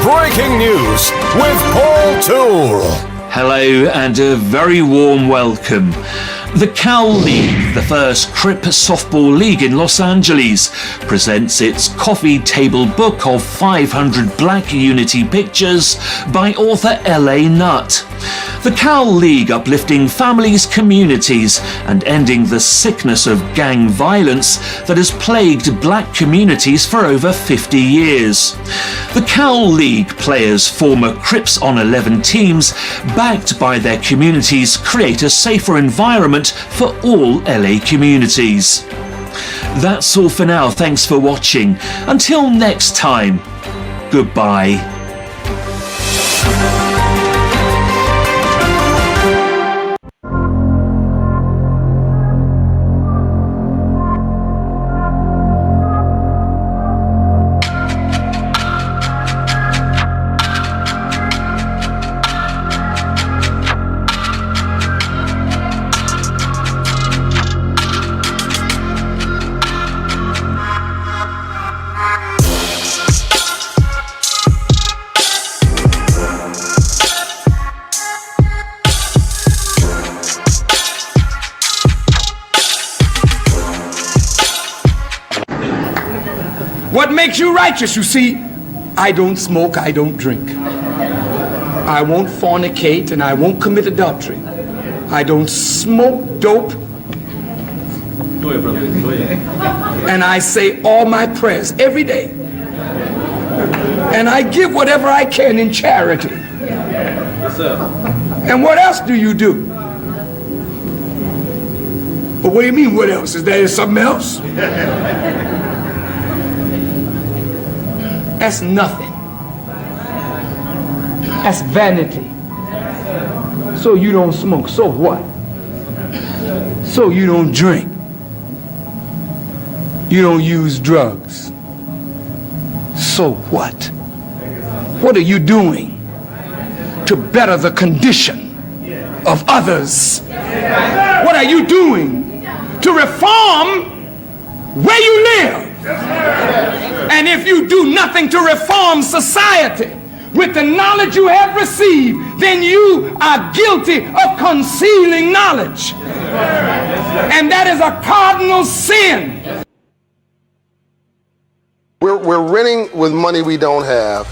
Breaking news with Paul Toole. Hello and a very warm welcome. The Cal League, the first Crip softball league in Los Angeles, presents its coffee table book of 500 Black Unity pictures by author L.A. Nutt. The Cal League uplifting families, communities and ending the sickness of gang violence that has plagued black communities for over 50 years. The Cal League players, former Crips on 11 teams, backed by their communities, create a safer environment for all LA communities. That's all for now. Thanks for watching. Until next time, goodbye. What makes you righteous? You see, I don't smoke, I don't drink. I won't fornicate and I won't commit adultery. I don't smoke dope. Go ahead, brother. Go ahead. And I say all my prayers every day. And I give whatever I can in charity. Yes, sir. And what else do you do? But what do you mean, what else? Is there something else? That's nothing. That's vanity. So you don't smoke, so what? So you don't drink. You don't use drugs. So what? What are you doing to better the condition of others? What are you doing to reform where you live? And if you do nothing to reform society with the knowledge you have received, then you are guilty of concealing knowledge. And that is a cardinal sin. We're renting with money we don't have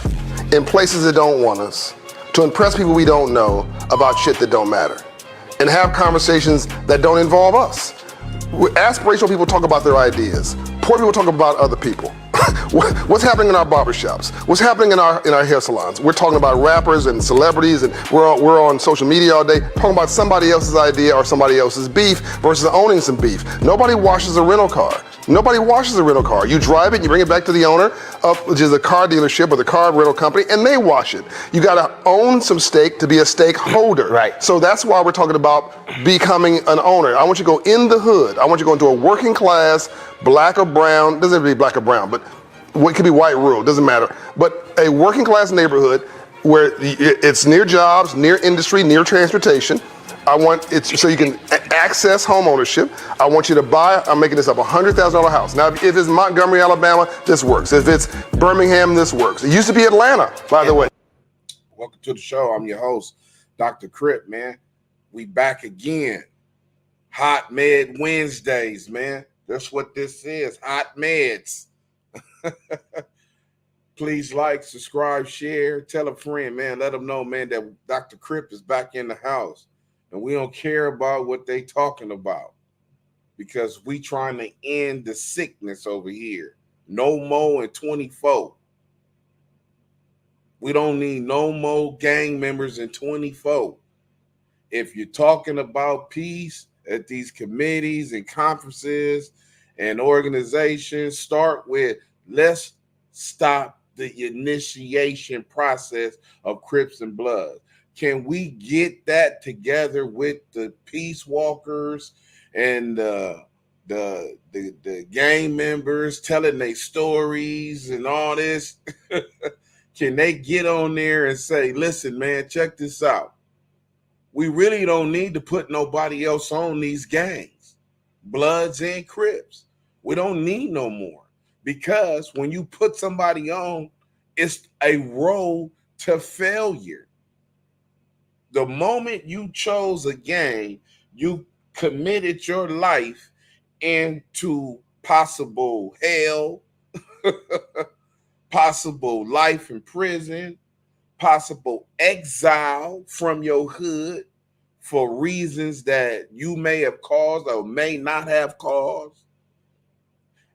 in places that don't want us to impress people we don't know about shit that don't matter and have conversations that don't involve us. Aspirational people talk about their ideas. Poor people talk about other people. What's happening in our barbershops? What's happening in our hair salons? We're talking about rappers and celebrities, and we're on social media all day talking about somebody else's idea or somebody else's beef versus owning some beef. Nobody washes a rental car. Nobody washes a rental car. You drive it, you bring it back to the owner of which is the car dealership or the car rental company, and they wash it. You gotta own some stake to be a stakeholder. Right. So that's why we're talking about becoming an owner. I want you to go in the hood. I want you to go into a working class, black or brown, doesn't have to be black or brown, but it could be white, rural, doesn't matter. But a working class neighborhood where it's near jobs, near industry, near transportation. I want it so you can access home ownership. I want you to buy, I'm making this up, $100,000 house. Now, if it's Montgomery, Alabama, this works. If it's Birmingham, this works. It used to be Atlanta, by the way. Welcome to the show. I'm your host, Dr. Crip, man. We back again. Hot Med Wednesdays, man. That's what this is, Hot Meds. Please like, subscribe, share, tell a friend, man. Let them know, man, that Dr. Crip is back in the house. And we don't care about what they talking about because we trying to end the sickness over here. No more in 24. We don't need no more gang members in 24. If you're talking about peace at these committees and conferences and organizations, start with let's stop the initiation process of Crips and Bloods. Can we get that together with the peace walkers and the gang members telling their stories and all this? Can they get on there and say, listen, man, check this out. We really don't need to put nobody else on these gangs, Bloods and Crips. We don't need no more, because when you put somebody on, It's a road to failure. The moment you chose a gang, you committed your life into possible hell, possible life in prison, possible exile from your hood for reasons that you may have caused or may not have caused.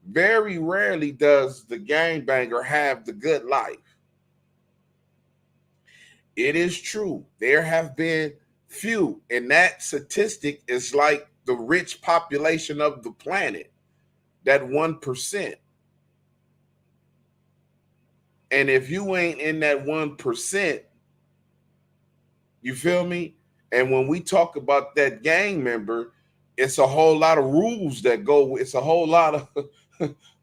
Very rarely does the gangbanger have the good life. It is true. There have been few, and that statistic is like the rich population of the planet, that 1%. And if you ain't in that 1%, you feel me? And when we talk about that gang member, it's a whole lot of rules that go, it's a whole lot of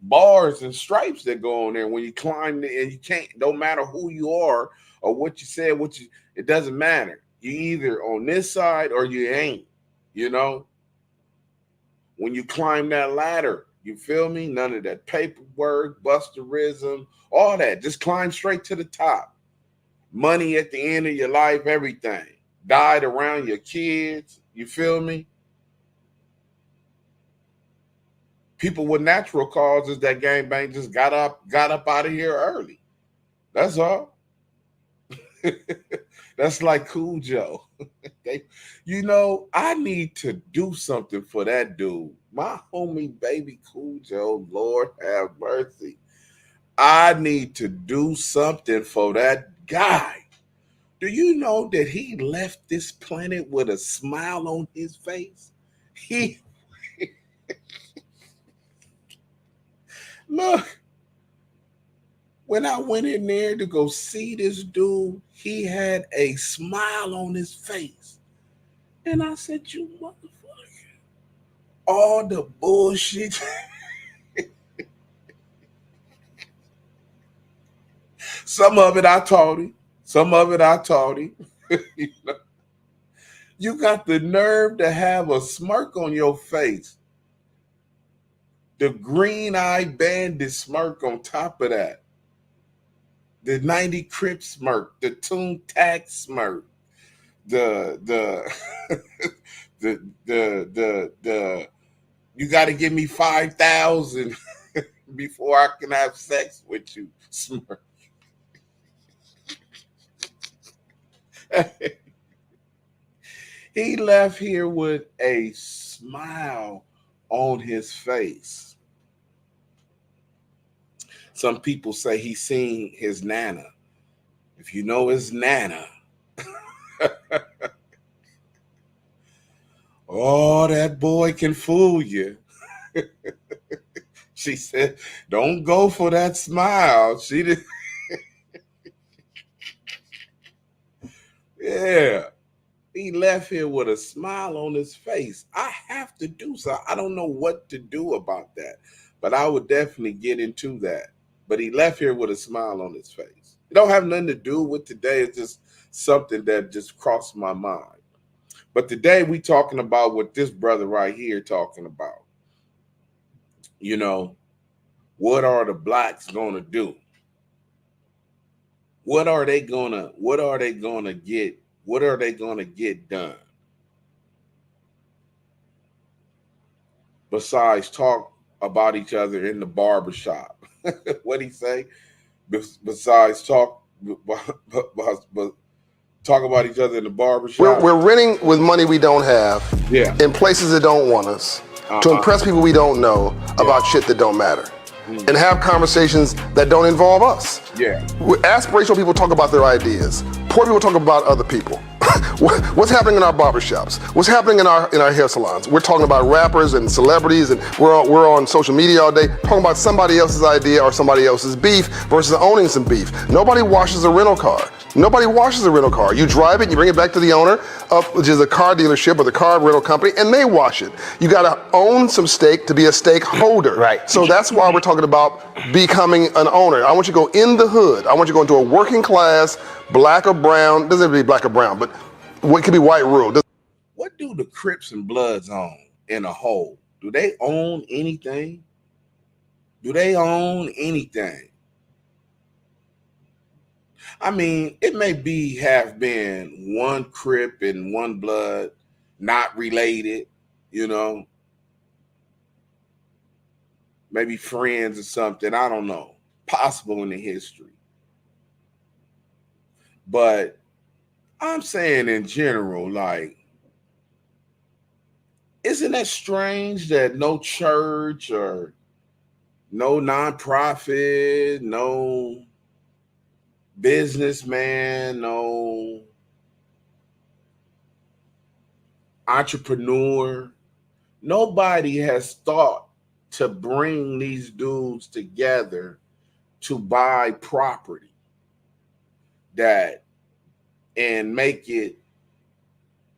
bars and stripes that go on there when you climb the, and you can't, don't matter who you are or what you said, it doesn't matter. You either on this side or you ain't, you know? When you climb that ladder, you feel me? None of that paperwork, busterism, all that. Just climb straight to the top. Money at the end of your life, everything. Died around your kids, you feel me? People with natural causes that gangbang just got up out of here early. That's all. That's like Cool Joe. I need to do something for that dude. My homie baby Cool Joe, Lord have mercy. I need to do something for that guy. Do you know that he left this planet with a smile on his face? Look, when I went in there to go see this dude, he had a smile on his face. And I said, you motherfucker, all the bullshit. Some of it I taught him. You got the nerve to have a smirk on your face. The green-eyed bandit smirk on top of that. The 90 Crip smirk, the Toon Tax smirk, the you got to give me 5,000 before I can have sex with you smirk. He left here with a smile on his face. Some people say he seen his nana. If you know his nana, oh, that boy can fool you. She said, don't go for that smile. She did. Yeah. He left here with a smile on his face. I have to do so. I don't know what to do about that, but I would definitely get into that. But he left here with a smile on his face. It don't have nothing to do with today. It's just something that just crossed my mind. But today we talking about what this brother right here talking about. You know, what are the blacks gonna do? What are they gonna get done? Besides talk about each other in the barbershop. What'd he say? Besides talk about each other in the barbershop. We're renting with money we don't have, Yeah. in places that don't want us, to impress people we don't know about shit that don't matter, and have conversations that don't involve us. Yeah. Aspirational people talk about their ideas. Poor people talk about other people. What's happening in our barbershops? What's happening in our hair salons? We're talking about rappers and celebrities, and we're on social media all day talking about somebody else's idea or somebody else's beef versus owning some beef. Nobody washes a rental car. Nobody washes a rental car. You drive it, you bring it back to the owner, which is a car dealership or the car rental company, and they wash it. You got to own some stake to be a stakeholder. Right. So that's why we're talking about becoming an owner. I want you to go in the hood. I want you to go into a working class, black or brown, doesn't have to be black or brown, but what could be white rural. What do the Crips and Bloods own in a whole? Do they own anything? Do they own anything? I mean, it may have been one Crip and one Blood, not related, you know, maybe friends or something. I don't know. Possible in the history. But I'm saying in general, like, isn't that strange that no church or no nonprofit, no businessman, no entrepreneur, nobody has thought to bring these dudes together to buy property that and make it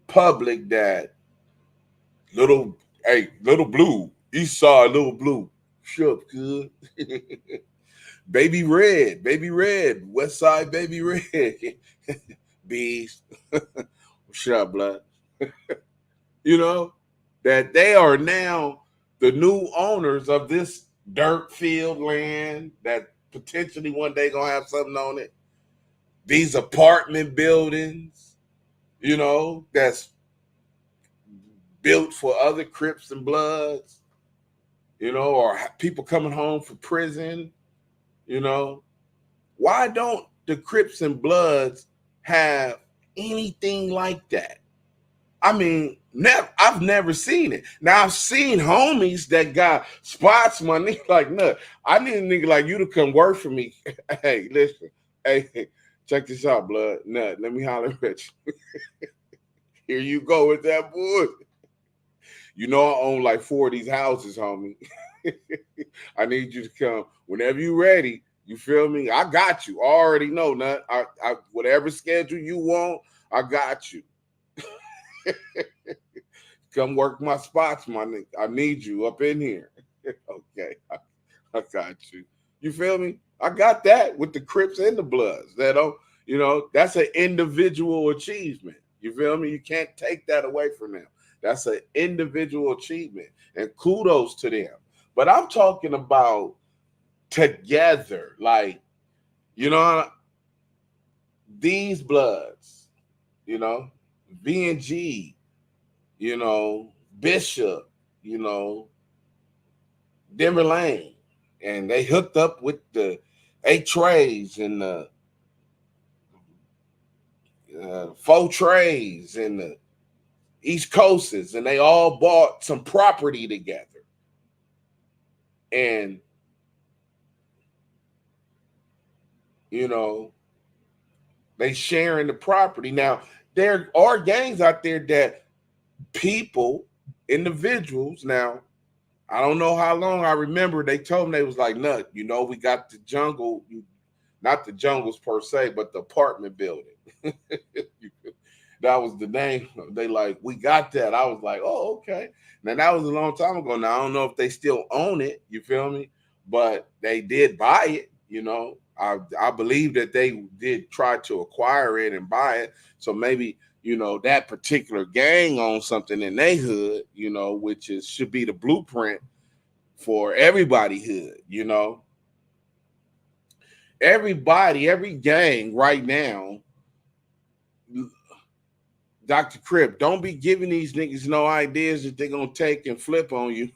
public that little blue, East Side little blue, shut up, good. baby red, West Side baby red, bees, shut up, blood. You know, that they are now the new owners of this dirt field land that potentially one day gonna have something on it. These apartment buildings, you know, that's built for other Crips and Bloods, you know, or people coming home from prison, you know. Why don't the Crips and Bloods have anything like that? I mean, I've never seen it. Now I've seen homies that got spots money. Like, no, I need a nigga like you to come work for me. Hey, listen, hey, check this out, blood. Nut, let me holler at you. Here you go with that boy. You know I own like 4 of these houses, homie. I need you to come whenever you ready. You feel me? I got you. I already know, Nut. I whatever schedule you want, I got you. Come work my spots, my nigga. I need you up in here. Okay, I got you. You feel me? I got that with the Crips and the Bloods. That don't, you know, that's an individual achievement. You feel me? You can't take that away from them. That's an individual achievement, and kudos to them. But I'm talking about together, like, you know, these Bloods, you know, V&G, you know, Bishop, you know, Denver Lane, and they hooked up with the A-Trays and the 4 Trays and the East Coasters, and they all bought some property together. And, you know, they sharing the property. Now, there are gangs out there that people, individuals, now, I don't know how long. I remember they told me, they was like, Nut, you know, we got the jungle, not the jungles per se, but the apartment building. That was the name. They like, we got that. I was like, oh, okay. Now that was a long time ago. Now I don't know if they still own it. You feel me? But they did buy it. You know, I believe that they did try to acquire it and buy it. So maybe, you know, that particular gang owns something in their hood, you know, which should be the blueprint for everybody hood, you know. Everybody, every gang right now, Dr. Crip, don't be giving these niggas no ideas that they're going to take and flip on you.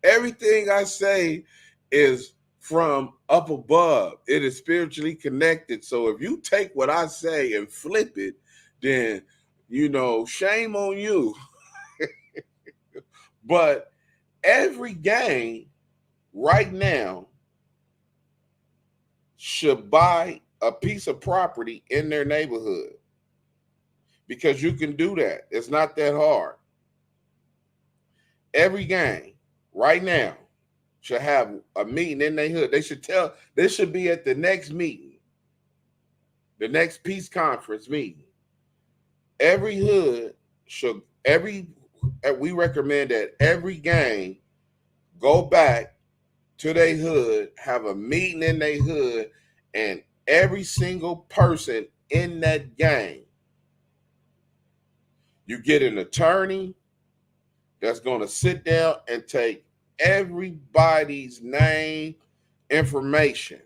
Everything I say is from up above. It is spiritually connected. So if you take what I say and flip it, then, you know, shame on you. But every gang right now should buy a piece of property in their neighborhood, because you can do that. It's not that hard. Every gang right now should have a meeting in their hood. They should be at the next meeting, the next peace conference meeting. Every hood we recommend that every gang go back to their hood, have a meeting in their hood, and every single person in that gang, you get an attorney that's going to sit down and take everybody's name, information.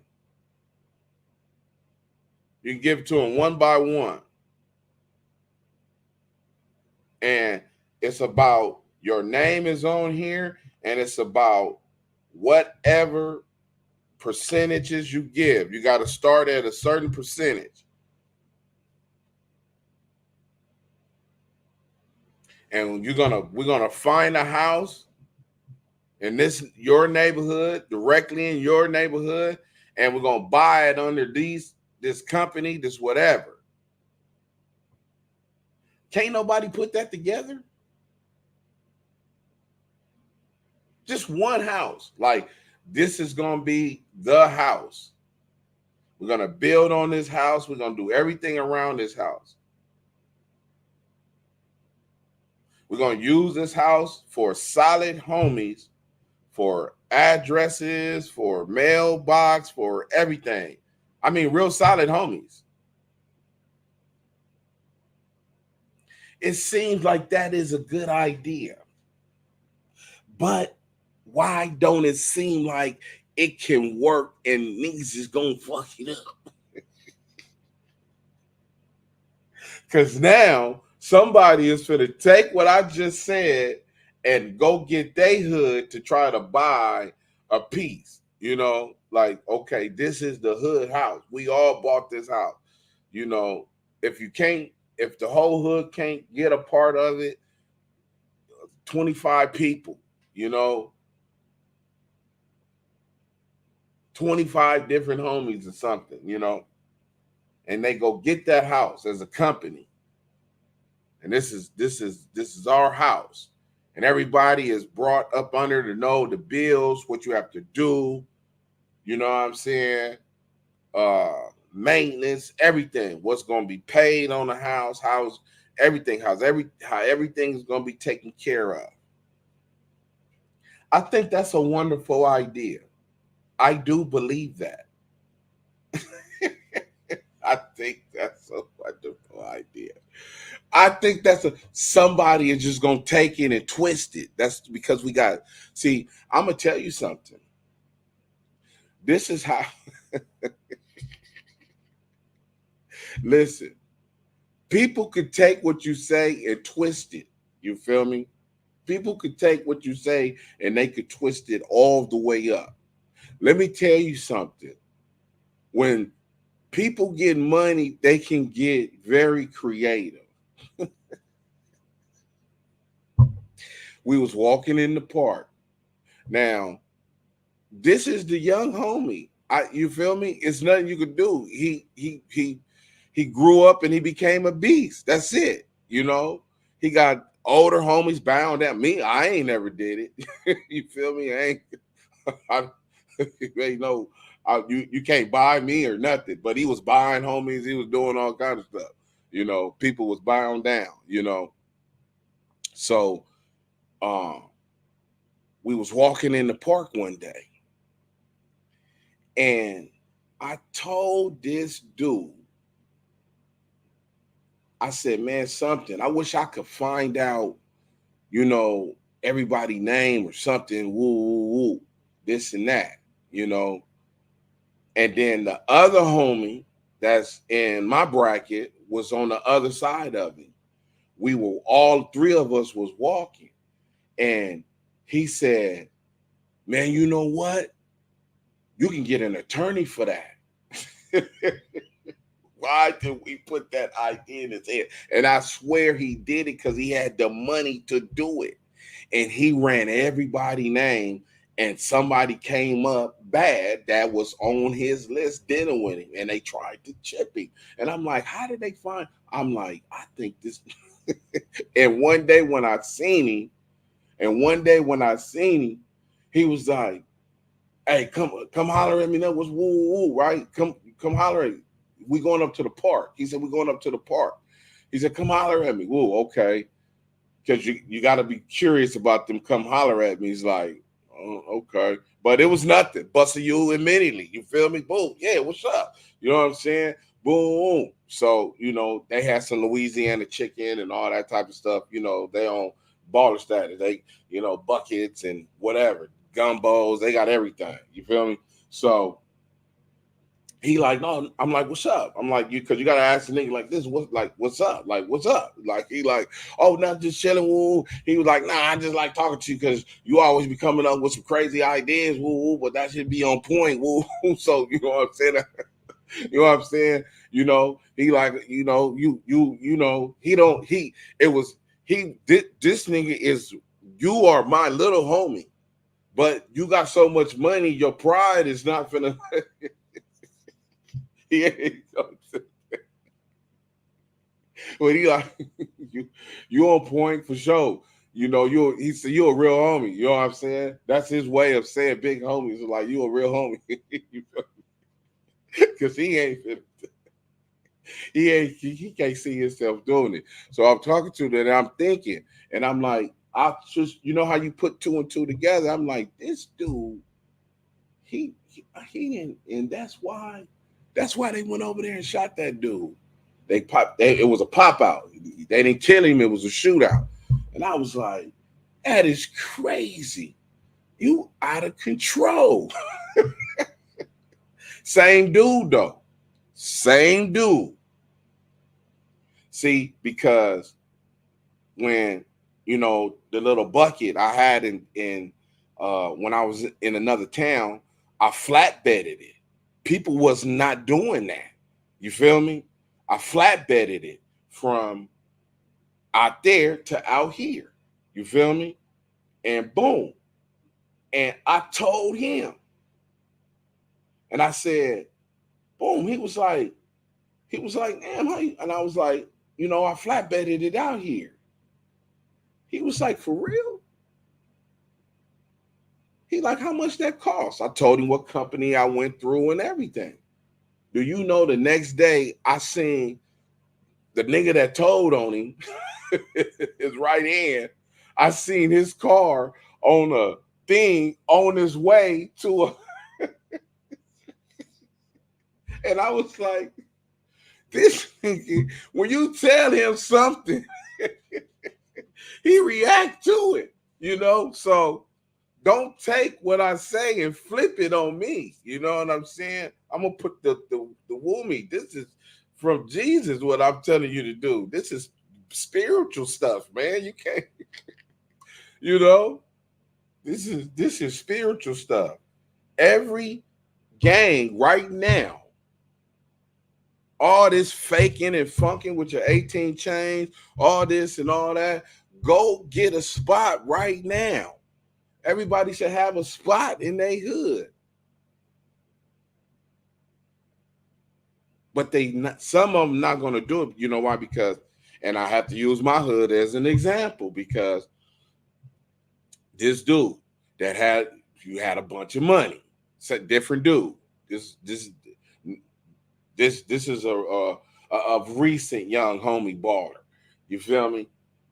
You can give it to them one by one. And it's about your name is on here, and it's about whatever percentages you give. You got to start at a certain percentage. And we're gonna find a house in your neighborhood, directly in your neighborhood, and we're gonna buy it under this company, this whatever. Can't nobody put that together? Just one house. Like, this is gonna be the house. We're gonna build on this house. We're gonna do everything around this house. We're gonna use this house for solid homies, for addresses, for mailbox, for everything. I mean, real solid homies. It seems like that is a good idea. But why don't it seem like it can work and niggas is gonna fuck it up? Because now somebody is going to take what I just said and go get their hood to try to buy a piece. You know, like, okay, this is the hood house. We all bought this house. You know, if the whole hood can't get a part of it, 25 people, you know, 25 different homies or something, you know, and they go get that house as a company. And this is our house. And everybody is brought up under to know the bills, what you have to do, you know what I'm saying? Maintenance, everything, what's going to be paid on the house, how everything is going to be taken care of. I think that's a wonderful idea. I do believe that. I think that's a wonderful idea. I think somebody is just going to take it and twist it. That's because I'm going to tell you something. This is how, listen, people could take what you say and twist it. You feel me? People could take what you say and they could twist it all the way up. Let me tell you something. When people get money, they can get very creative. We was walking in the park. Now, this is the young homie. You feel me? It's nothing you could do. He grew up and he became a beast. That's it. You know, he got older homies bound at me. I ain't never did it. You feel me? You can't buy me or nothing. But he was buying homies. He was doing all kinds of stuff. You know, people was bound down. You know, so we was walking in the park one day, and I told this dude, I said, man, something. I wish I could find out, you know, everybody's name or something, woo, this and that, you know. And then the other homie that's in my bracket was on the other side of it. All three of us was walking. And he said, man, you know what? You can get an attorney for that. Why did we put that idea in his head? And I swear he did it because he had the money to do it. And he ran everybody's name, and somebody came up bad that was on his list dealing with him, and they tried to chip him. And I'm like, how did they find? I'm like, I think this. And one day when I seen him, he was like, hey, come holler at me. That was woo, right? Come holler at me. We going up to the park. He said, we're going up to the park. He said, come holler at me. Whoa, okay. Because you got to be curious about them. Come holler at me. He's like, oh, okay. But it was nothing. Busted you immediately. You feel me? Boom. Yeah, what's up? You know what I'm saying? Boom. So, you know, they had some Louisiana chicken and all that type of stuff. You know, they on baller status. They, you know, buckets and whatever. gumbos, they got everything. You feel me? So he like, no, I'm like, what's up? I'm like, because you gotta ask the nigga like this, what's up? Like, what's up? Like, he like, oh, not just chilling, woo. He was like, nah, I just like talking to you because you always be coming up with some crazy ideas, woo, but that should be on point, woo. So you know what I'm saying? You know what I'm saying? You know, he like, you know, you know, this nigga is, you are my little homie, but you got so much money, your pride is not finna. He ain't but he like you on point for sure. You know, he said you a real homie. You know what I'm saying? That's his way of saying big homies. Like you a real homie. Because he can't see himself doing it. So I'm talking to them and I'm thinking, and I'm like, I just, you know how you put two and two together. I'm like, this dude, he didn't, and that's why they went over there and shot that dude. It was a pop out. They didn't kill him, it was a shootout. And I was like, that is crazy. You out of control. Same dude though. Same dude. See, because when, you know, the little bucket I had in when I was in another town, I flatbedded it. People was not doing that. You feel me? I flatbedded it from out there to out here. You feel me? And boom. And I told him. And I said, boom. He was like, damn, how you? And I was like, you know, I flatbedded it out here. He was like, for real? He like, how much that cost? I told him what company I went through and everything. Do you know the next day I seen the nigga that told on him, his right hand, I seen his car on a thing on his way to a and I was like, this nigga, when you tell him something, he react to it, you know? So don't take what I say and flip it on me. You know what I'm saying? I'm gonna put the woomy. This is from Jesus. What I'm telling you to do. This is spiritual stuff, man. You can't. You know, this is spiritual stuff. Every gang right now, all this faking and funking with your 18 chains, all this and all that. Go get a spot right now. Everybody should have a spot in their hood. But some of them not going to do it. You know why? Because, and I have to use my hood as an example, because this dude that had a bunch of money, it's a different dude. This is a recent young homie baller. You feel me?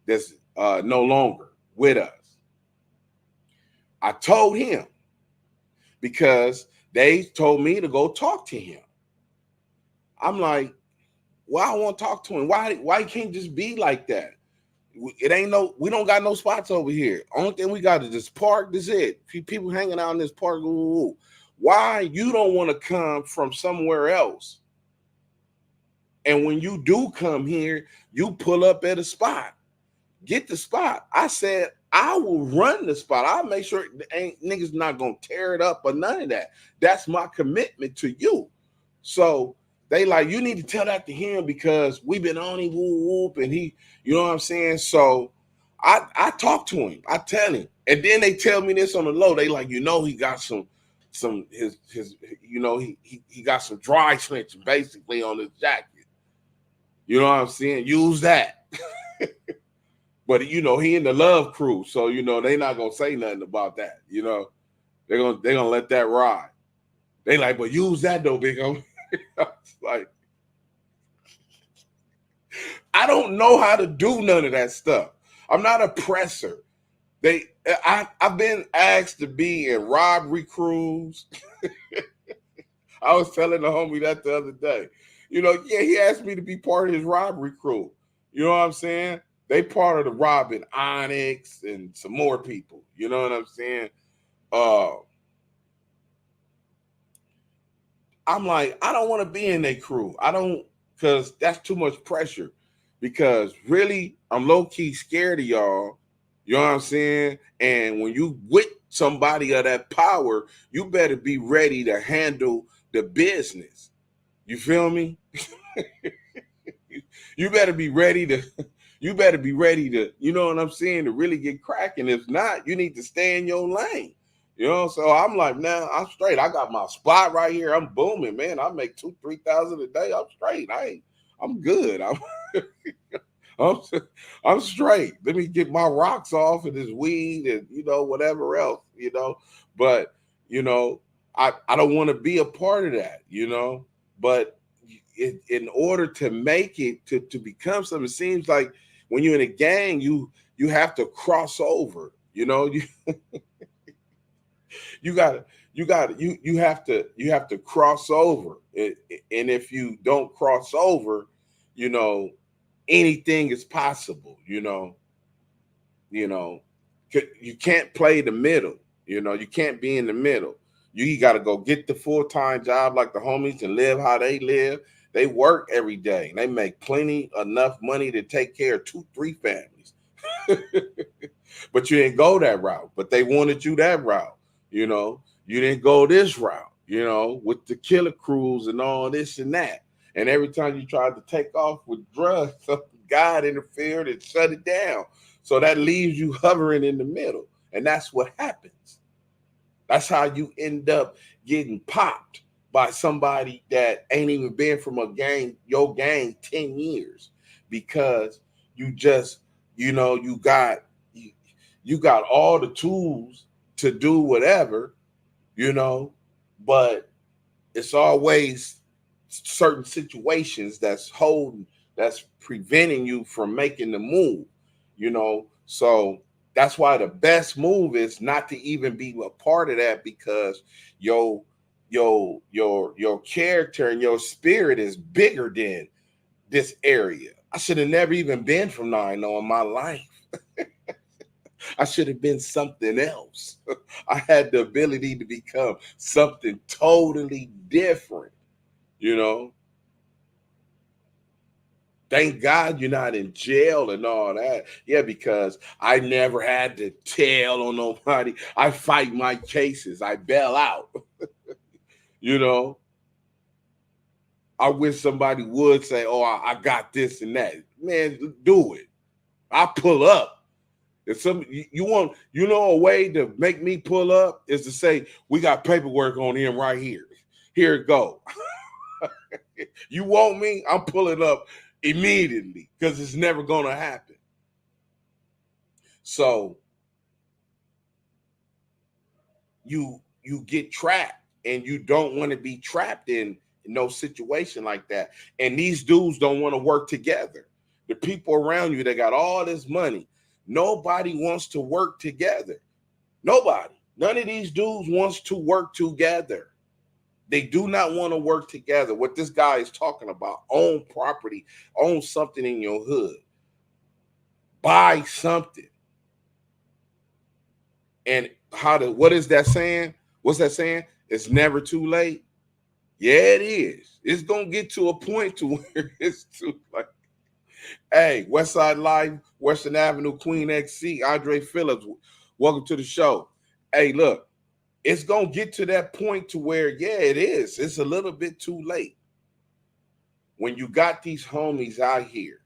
That's no longer with us. I told him because they told me to go talk to him. I'm like, well, I want to talk to him. Why can't just be like that? It ain't we don't got no spots over here. Only thing we got is this park. This is it. People hanging out in this park. Ooh. Why you don't want to come from somewhere else? And when you do come here, you pull up at a spot. Get the spot. I said, I will run the spot. I'll make sure ain't niggas not gonna tear it up or none of that. That's my commitment to you. So they like, you need to tell that to him because we've been on him, whoop, and he, you know what I'm saying? So I talk to him. I tell him. And then they tell me this on the low. They like, you know, he got some his you know, he got some dry clenching basically on his jacket. You know what I'm saying? Use that. But you know, he in the love crew, so you know they not gonna say nothing about that. You know, they're gonna let that ride. They like, but use that though, big homie. Like, I don't know how to do none of that stuff. I'm not a presser. I've been asked to be in robbery crews. I was telling the homie that the other day. You know, yeah, he asked me to be part of his robbery crew. You know what I'm saying? They part of the robbing Onyx and some more people. You know what I'm saying? I'm like, I don't want to be in their crew. I don't, because that's too much pressure. Because really, I'm low key scared of y'all. You know what I'm saying? And when you with somebody of that power, you better be ready to handle the business. You feel me? You better be ready to, you know what I'm saying, to really get cracking. If not, you need to stay in your lane. You know, so I'm like, nah, I'm straight. I got my spot right here. I'm booming, man. I make 2,000-3,000 a day. I'm straight. I'm good. I'm, I'm straight. Let me get my rocks off and this weed and whatever else, But I don't want to be a part of that, But in order to make it to become something, it seems like when you're in a gang, you have to cross over. You got you have to cross over, and if you don't cross over, anything is possible. You can't play the middle. You can't be in the middle. You got to go get the full-time job like the homies and live how they live. They work every day. They make plenty enough money to take care of 2-3 families. But you didn't go that route. But they wanted you that route. You didn't go this route, with the killer crews and all this and that. And every time you tried to take off with drugs, God interfered and shut it down. So that leaves you hovering in the middle. And that's what happens. That's how you end up getting popped by somebody that ain't even been from your gang 10 years, because you just, you got all the tools to do whatever, but it's always certain situations that's preventing you from making the move, So that's why the best move is not to even be a part of that, because your character and your spirit is bigger than this area. I should have never even been from 9-0 in my life. I should have been something else. I had the ability to become something totally different, Thank God you're not in jail and all that. Yeah, because I never had to tell on nobody. I fight my cases. I bail out. I wish somebody would say, oh, I got this and that. Man, do it. I pull up. If a way to make me pull up is to say, we got paperwork on him right here. Here it go. You want me? I'm pulling up immediately, because it's never going to happen. So you get trapped, and you don't want to be trapped in no situation like that. And these dudes don't want to work together. The people around you that got all this money, nobody wants to work together. Nobody. None of these dudes wants to work together. They do not want to work together. What this guy is talking about, own property, own something in your hood, buy something. And what is that saying? What's that saying? It's never too late. Yeah, it is. It's going to get to a point to where it's too late. Hey, Westside Live, Western Avenue, Queen XC, Andre Phillips, welcome to the show. Hey, look, it's going to get to that point to where, yeah, it is. It's a little bit too late. When you got these homies out here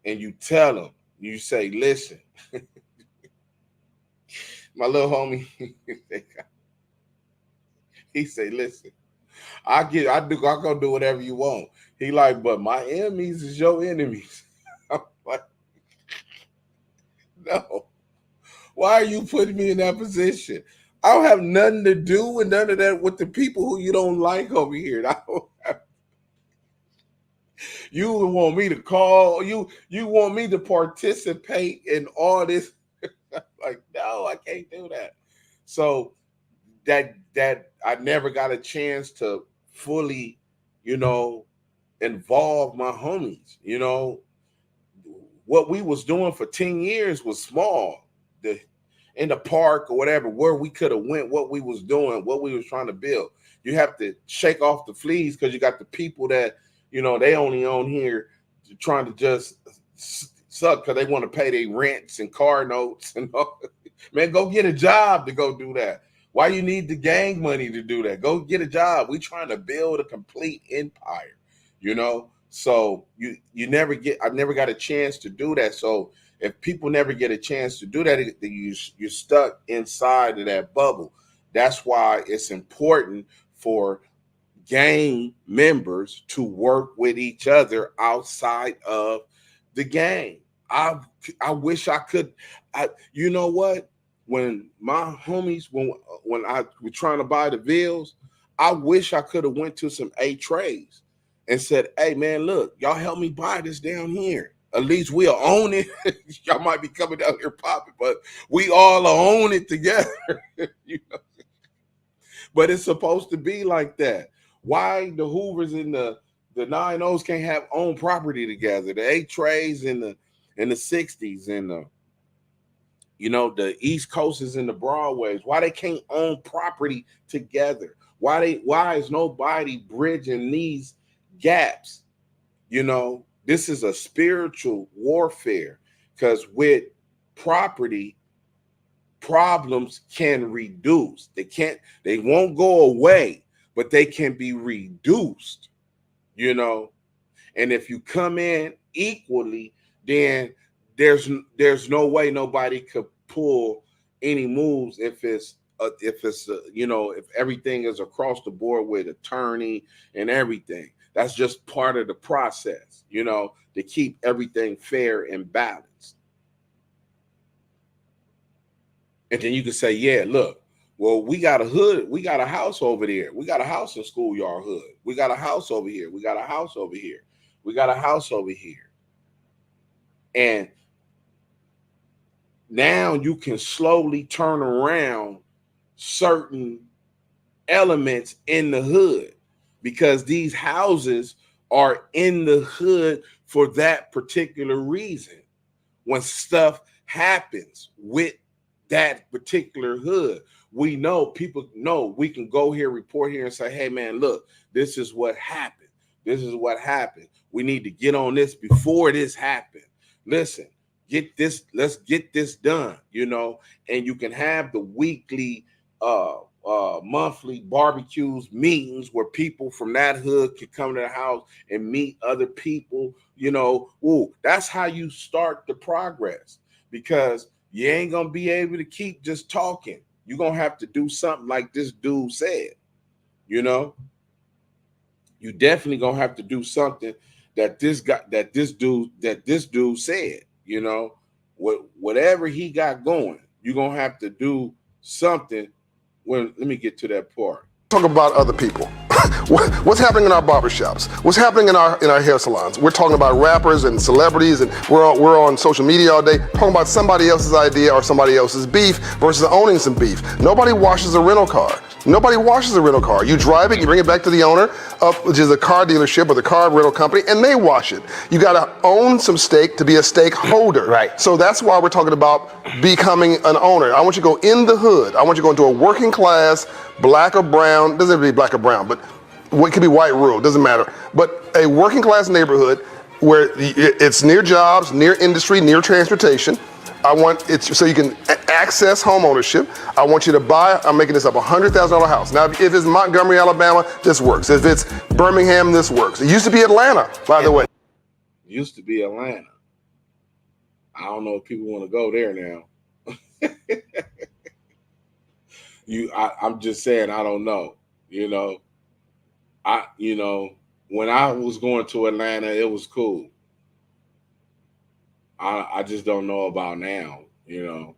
and you tell them, you say, listen, my little homie, he say, listen, I'm gonna do whatever you want. He like, but my enemies is your enemies. I'm like, no. Why are you putting me in that position? I don't have nothing to do with none of that with the people who you don't like over here. You want me to call you want me to participate in all this. Like, no, I can't do that. So that I never got a chance to fully, involve my homies. What we was doing for 10 years was small. in the park or whatever, where we could have went, what we was doing, what we was trying to build. You have to shake off the fleas because you got the people that, you know, they only on here trying to just suck because they want to pay their rents and car notes. And man, go get a job to go do that. Why you need the gang money to do that? Go get a job. We trying to build a complete empire, you know? So I never got a chance to do that. So if people never get a chance to do that, you're stuck inside of that bubble. That's why it's important for gang members to work with each other outside of the gang. I wish I could. You know what? When my homies, when I was trying to buy the Vills, I wish I could have went to some A-Trays and said, hey man, look, y'all help me buy this down here. At least we'll own it. Y'all might be coming down here popping, but we all own it together. You know? But it's supposed to be like that. Why the Hoovers and the 9-0s can't have own property together? The A-Trays in the 60s and the, you know, the East Coasters and the Broadways, why they can't own property together? Why is nobody bridging these gaps? You know, this is a spiritual warfare, because with property, problems can reduce. They won't go away, but they can be reduced, you know. And if you come in equally, then there's no way nobody could pull any moves if you know, if everything is across the board with attorney and everything. That's just part of the process, you know, to keep everything fair and balanced. And then you can say, yeah, look, well, we got a hood, we got a house over there, we got a house in Schoolyard Hood, we got a house over here, we got a house over here, we got a house over here. And now you can slowly turn around certain elements in the hood, because these houses are in the hood for that particular reason. When stuff happens with that particular hood, we know, people know, we can go here, report here and say, hey man, look, this is what happened. This is what happened. We need to get on this before this happened. Listen, let's get this done, you know. And you can have the weekly monthly barbecues, meetings where people from that hood can come to the house and meet other people, you know. Ooh, that's how you start the progress, because you ain't gonna be able to keep just talking. You're gonna have to do something like this dude said, you know. You definitely gonna have to do something that this dude said, you know. Whatever he got going, you're gonna have to do something. Well, let me get to that part. Talk about other people. What's happening in our barbershops? What's happening in our hair salons? We're talking about rappers and celebrities, and we're on social media all day talking about somebody else's idea or somebody else's beef versus owning some beef. Nobody washes a rental car. Nobody washes a rental car. You drive it, you bring it back to the owner, which is a car dealership or the car rental company, and they wash it. You got to own some stake to be a stakeholder. Right. So that's why we're talking about becoming an owner. I want you to go in the hood. I want you to go into a working class, black or brown, doesn't have to be black or brown, but it could be white, rural, doesn't matter. But a working class neighborhood where it's near jobs, near industry, near transportation. I want it so you can access home ownership. I want you to buy, I'm making this up, $100,000 house. Now, if it's Montgomery, Alabama, this works. If it's Birmingham, this works. It used to be Atlanta, by the way. It used to be Atlanta. I don't know if people want to go there now. I'm just saying, I don't know. You know, when I was going to Atlanta, it was cool. I just don't know about now, you know.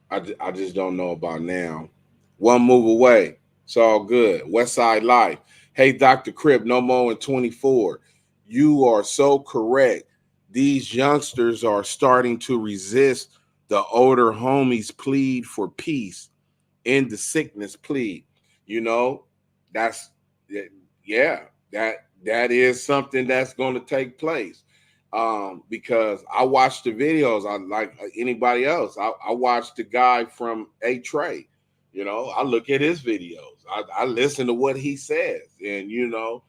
I just don't know about now. One move away. It's all good. West Side Life. Hey, Dr. Crip, no more in 24. You are so correct. These youngsters are starting to resist the older homies' plead for peace in the sickness plead. You know, that is something that's going to take place. because I watched the videos. I like anybody else. I watched the guy from A Trey. You know, I look at his videos. I listen to what he says, and you know,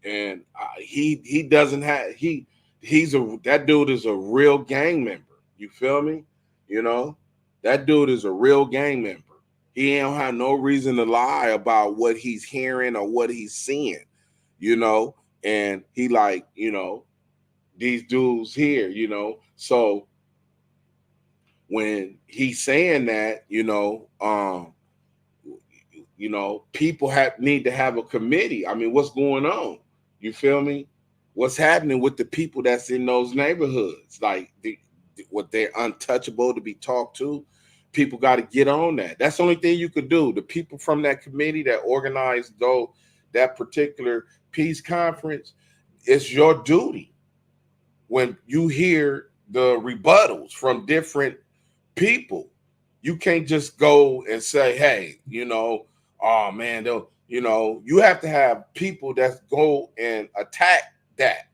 and he doesn't have that dude is a real gang member. You feel me? You know, that dude is a real gang member. He don't have no reason to lie about what he's hearing or what he's seeing. You know, and he like, you know, these dudes here, you know. So when he's saying that, people need to have a committee. I mean, what's going on? You feel me? What's happening with the people that's in those neighborhoods? Like, what they're untouchable to be talked to. People got to get on that. That's the only thing you could do. The people from that committee that organized that particular peace conference, it's your duty. When you hear the rebuttals from different people, you can't just go and say, hey, oh man, you have to have people that go and attack that,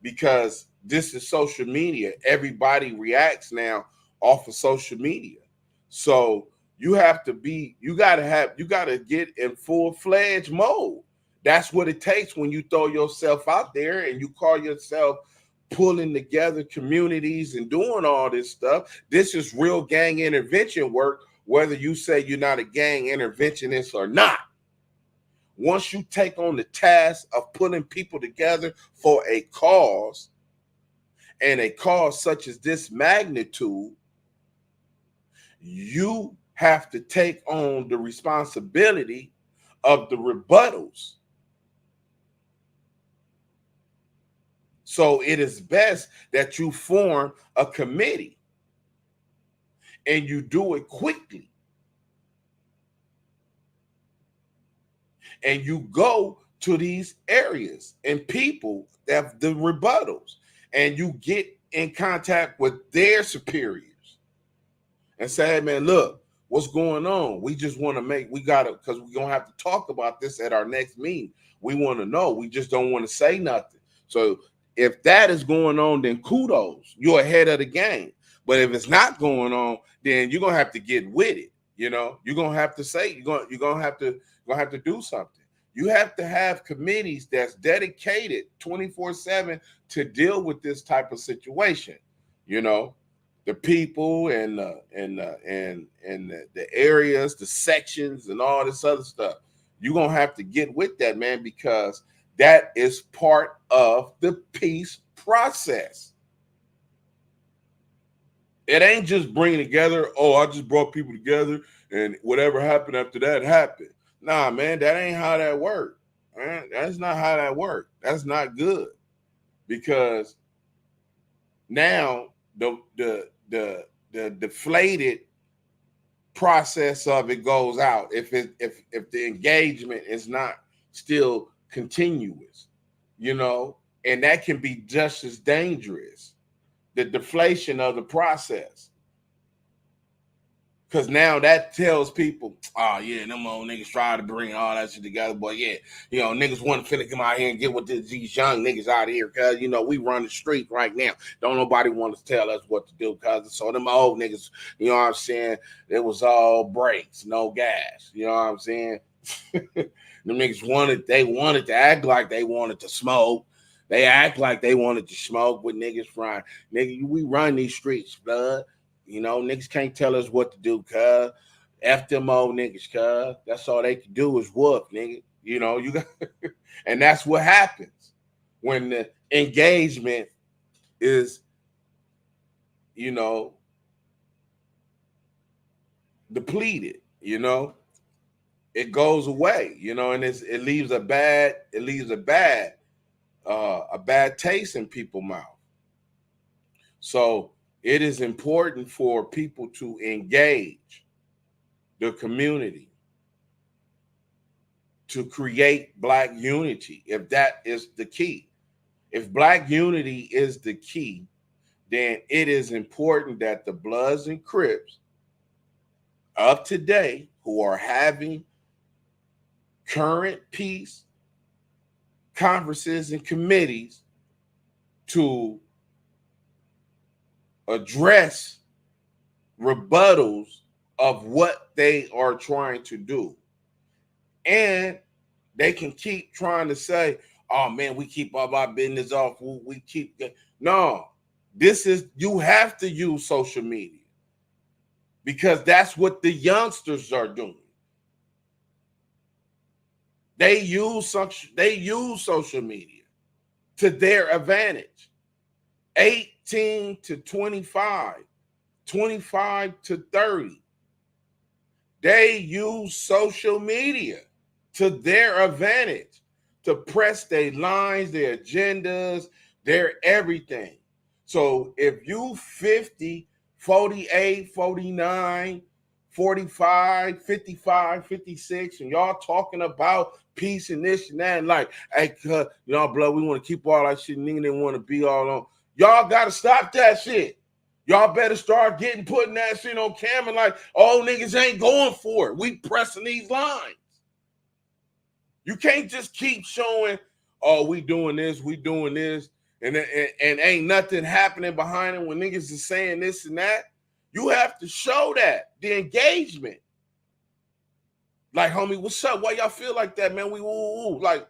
because this is social media. Everybody reacts now off of social media. So you got to get in full-fledged mode. That's what it takes when you throw yourself out there and you call yourself pulling together communities and doing all this stuff. This is real gang intervention work, whether you say you're not a gang interventionist or not. Once you take on the task of putting people together for a cause, and a cause such as this magnitude, you have to take on the responsibility of the rebuttals. So it is best that you form a committee and you do it quickly. And you go to these areas and people that have the rebuttals, and you get in contact with their superiors and say, hey man, look, what's going on? We just want to because we're going to have to talk about this at our next meeting. We want to know. We just don't want to say nothing. So if that is going on, then kudos, you're ahead of the game. But if it's not going on, then you're going to have to get with it. You're going to have to say, you're going to have to do something. You have to have committees that's dedicated 24/7 to deal with this type of situation. The people and the areas, the sections, and all this other stuff. You're gonna have to get with that, man, because that is part of the peace process. It ain't just bringing together. Oh, I just brought people together, and whatever happened after that happened. Nah, man, that ain't how that worked. Man, that's not how that worked. That's not good, because now the deflated process of it goes out if the engagement is not still continuous, and that can be just as dangerous, the deflation of the process. Because now that tells people, oh yeah, them old niggas try to bring all that shit together, but yeah, niggas want to finna come out here and get with these young niggas out here, because we run the street right now. Don't nobody want to tell us what to do, because so them old niggas, you know what I'm saying, it was all brakes, no gas. You know what I'm saying? Them niggas wanted to act like they wanted to smoke. They act like they wanted to smoke with niggas frying. Nigga, we run these streets, blood. Niggas can't tell us what to do, cuz. F them old niggas, cuz. That's all they can do is whoop, nigga. You got, and that's what happens when the engagement is, depleted. It goes away, and it leaves a bad taste in people's mouth. So it is important for people to engage the community to create Black unity, if that is the key. If Black unity is the key, then it is important that the Bloods and Crips of today, who are having current peace conferences and committees to address rebuttals of what they are trying to do. And they can keep trying to say, oh man, we keep all our business off. We keep no, this is, you have to use social media because that's what the youngsters are doing. They use social media to their advantage. 18 to 25, 25 to 30. They use social media to their advantage to press their lines, their agendas, their everything. So if you 50, 48, 49, 45, 55, 56, and y'all talking about peace and this and that, and like, hey, y'all, blood, we want to keep all that shit, nigga, they want to be all on. Y'all got to stop that shit. Y'all better start putting that shit on camera like, oh, niggas ain't going for it. We pressing these lines. You can't just keep showing, oh, we doing this, and ain't nothing happening behind it when niggas is saying this and that. You have to show that, the engagement. Like, homie, what's up? Why y'all feel like that, man? We woo. Like,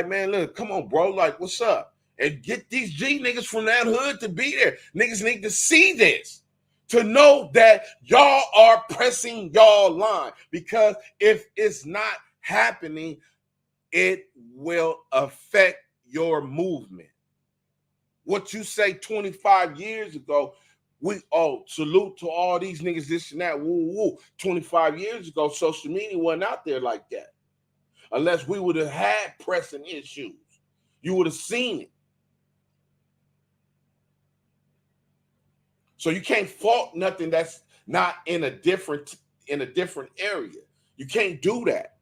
man, look, come on, bro. Like, what's up? And get these G niggas from that hood to be there. Niggas need to see this, to know that y'all are pressing y'all line. Because if it's not happening, it will affect your movement. What you say 25 years ago, salute to all these niggas, this and that, woo. 25 years ago, social media wasn't out there like that. Unless we would have had pressing issues. You would have seen it. So you can't fault nothing that's not in a different area. You can't do that.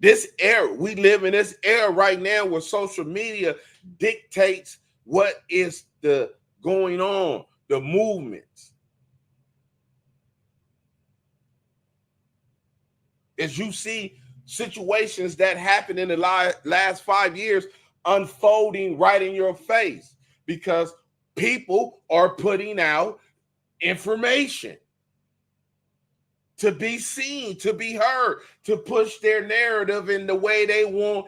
This era, we live in this era right now where social media dictates what is going on, the movements. As you see situations that happened in the last 5 years unfolding right in your face because people are putting out information to be seen, to be heard, to push their narrative in the way they want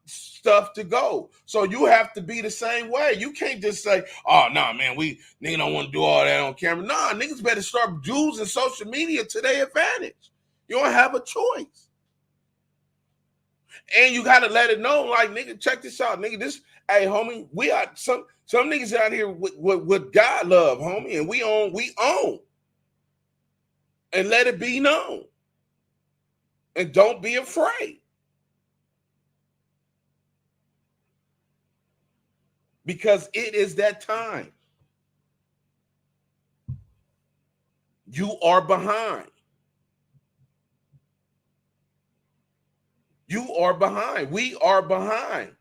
stuff to go. So you have to be the same way. You can't just say, oh, nah, man, nigga don't want to do all that on camera. Nah, niggas better start using social media to their advantage. You don't have a choice. And you got to let it know, like, nigga, check this out, nigga. Hey, homie, we are some niggas out here with God love, homie, and we own. And let it be known. And don't be afraid. Because it is that time. You are behind. You are behind. We are behind.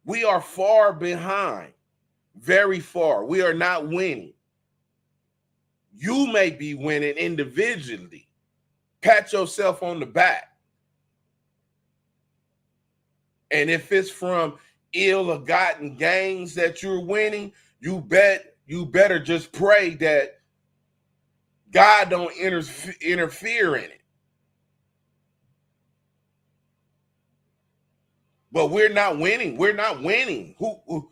We are far behind. Very far. We are not winning. You may be winning individually. Pat yourself on the back. And if it's from ill-gotten gains that you're winning, you better just pray that God don't interfere in it. But we're not winning. We're not winning. Who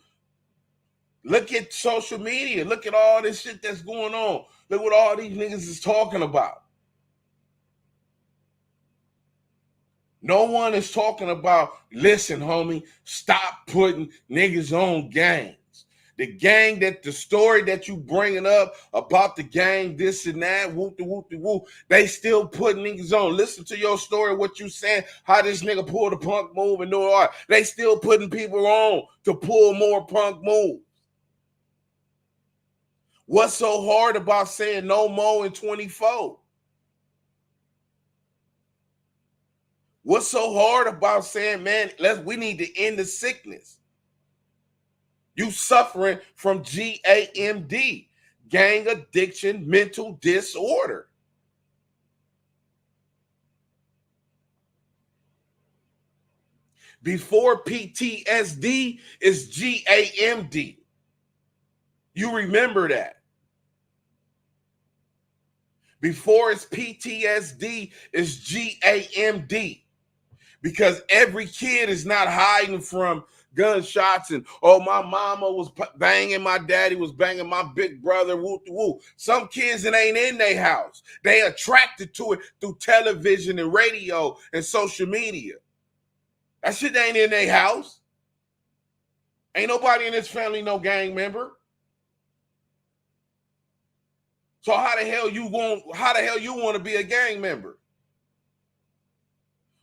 look at social media. Look at all this shit that's going on. Look what all these niggas is talking about. No one is talking about, listen, homie, stop putting niggas on gangs. The gang the story that you bringing up about the gang, this and that, whoop-de-whoop-de-whoop, they still put niggas on. Listen to your story, what you saying, how this nigga pulled a punk move and doing all right. They still putting people on to pull more punk moves. What's so hard about saying no more in 24? What's so hard about saying, man, we need to end the sickness? You suffering from GAMD, gang addiction, mental disorder. Before PTSD is GAMD. You remember that. Before it's PTSD, it's GAMD. Because every kid is not hiding from gunshots and, oh, my mama was banging, my daddy was banging, my big brother, woo woo. Some kids, it ain't in their house. They attracted to it through television and radio and social media. That shit ain't in their house. Ain't nobody in this family no gang member. So how the hell you want to be a gang member?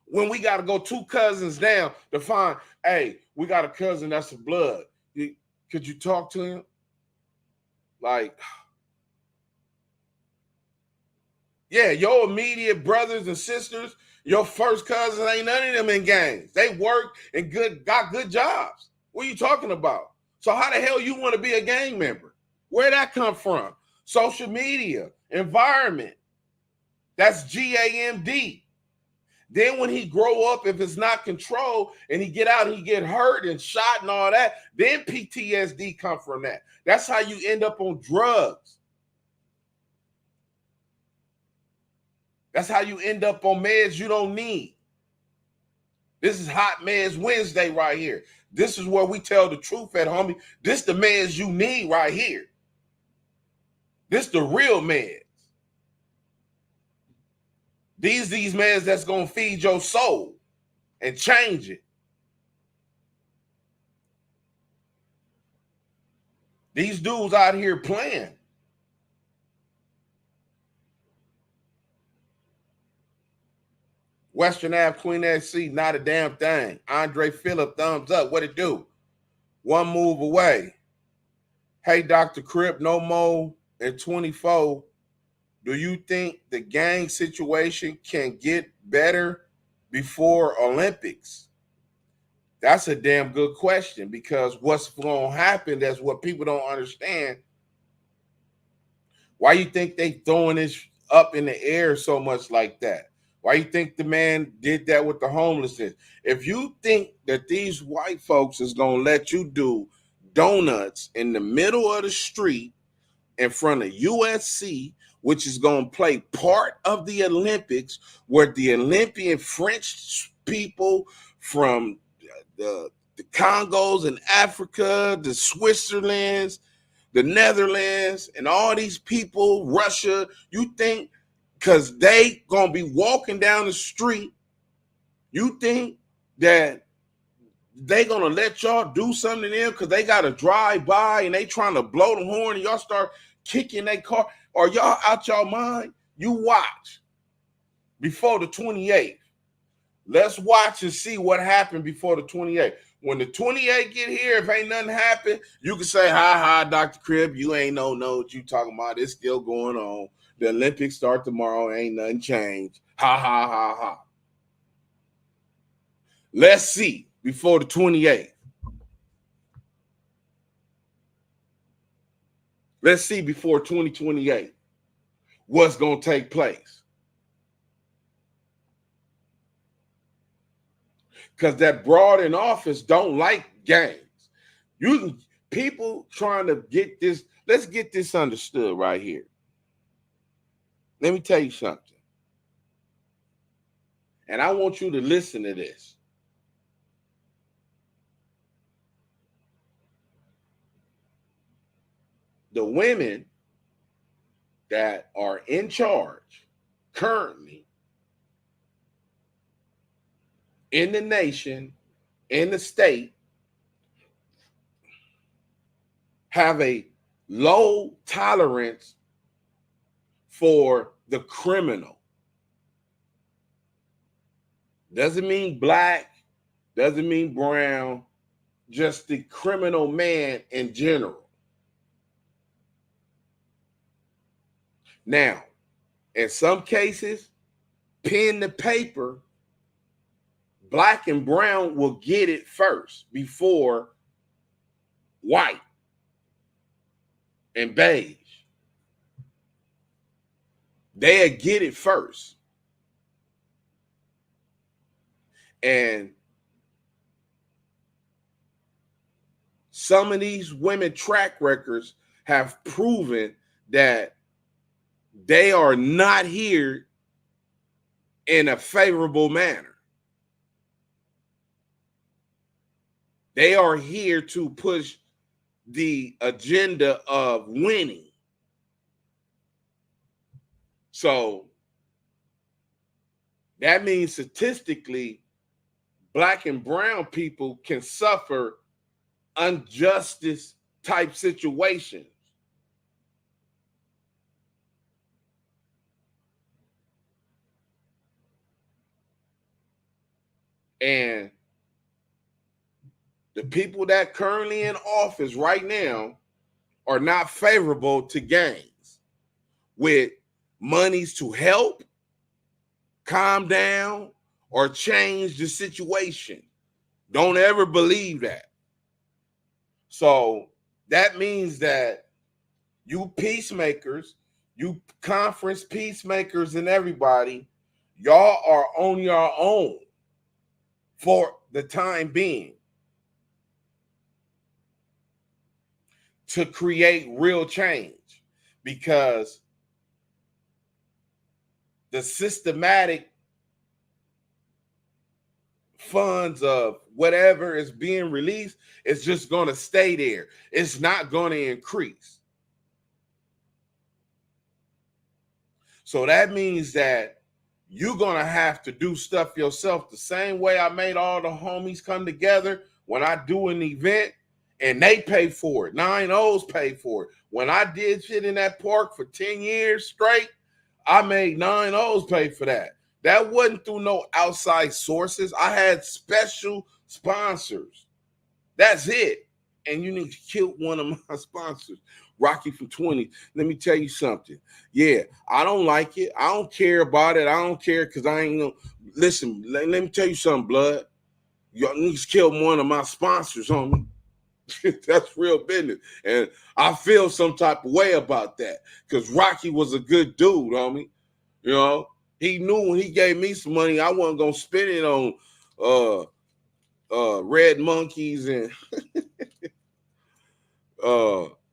When we got to go 2 cousins down to find, hey, we got a cousin that's of blood. Could you talk to him? Like, yeah, your immediate brothers and sisters, your first cousins, ain't none of them in gangs. They work and got good jobs. What are you talking about? So how the hell you want to be a gang member? Where'd that come from? Social media, environment. That's GAMD. Then when he grow up, if it's not controlled and he get out, he get hurt and shot and all that, then PTSD come from that. That's how you end up on drugs. That's how you end up on meds you don't need. This is Hot Meds Wednesday right here. This is where we tell the truth at, homie. This the meds you need right here. This the real meds. These meds that's going to feed your soul and change it. These dudes out here playing. Western Ave, Queen SC, not a damn thing. Andre Phillip, thumbs up. What it do? One move away. Hey, Dr. Crip, no more in 24. Do you think the gang situation can get better before Olympics? That's a damn good question, because what's going to happen, that's what people don't understand. Why you think they throwing this up in the air so much like that? Why you think the man did that with the homelessness? If you think that these white folks is going to let you do donuts in the middle of the street in front of USC, which is going to play part of the Olympics, where the Olympian French people from the Congos in Africa, the Switzerlands, the Netherlands, and all these people, Russia, you think because they going to be walking down the street, you think that they going to let y'all do something to them because they got to drive by and they trying to blow the horn and y'all start kicking their car? Or y'all out your mind? You watch before the 28th. Let's watch and see what happened before the 28th. When the 28th get here, if ain't nothing happen, you can say, hi, Dr. Crip, you ain't know what you talking about. It's still going on. The Olympics start tomorrow. Ain't nothing changed. Ha. Let's see before the 28th. Let's see before 2028 what's going to take place. Because that broad in office don't like gangs. People trying to get this, let's get this understood right here. Let me tell you something. And I want you to listen to this. The women that are in charge currently in the nation, in the state, have a low tolerance for the criminal. Doesn't mean black, doesn't mean brown, just the criminal man in general. Now, in some cases, pen to paper, black and brown will get it first before white and beige. They'll get it first. And some of these women track records have proven that they are not here in a favorable manner. They are here to push the agenda of winning. So that means statistically, Black and brown people can suffer injustice type situations. And the people that currently in office right now are not favorable to gangs with monies to help, calm down, or change the situation. Don't ever believe that. So that means that you peacemakers, you conference peacemakers and everybody, y'all are on your own for the time being to create real change, because the systematic funds of whatever is being released is just going to stay there. It's not going to increase. So that means that you're going to have to do stuff yourself the same way I made all the homies come together when I do an event and they pay for it. 9-0s pay for it. When I did shit in that park for 10 years straight, I made 9-0s pay for that. That wasn't through no outside sources. I had special sponsors. That's it. And you need to kill one of my sponsors, Rocky from 20. Let me tell you something. Yeah, I don't like it. I don't care about it. I don't care because I ain't no. Listen, let me tell you something, blood. Y'all need to kill one of my sponsors, homie. That's real business. And I feel some type of way about that because Rocky was a good dude, homie. You know, he knew when he gave me some money, I wasn't going to spend it on red monkeys and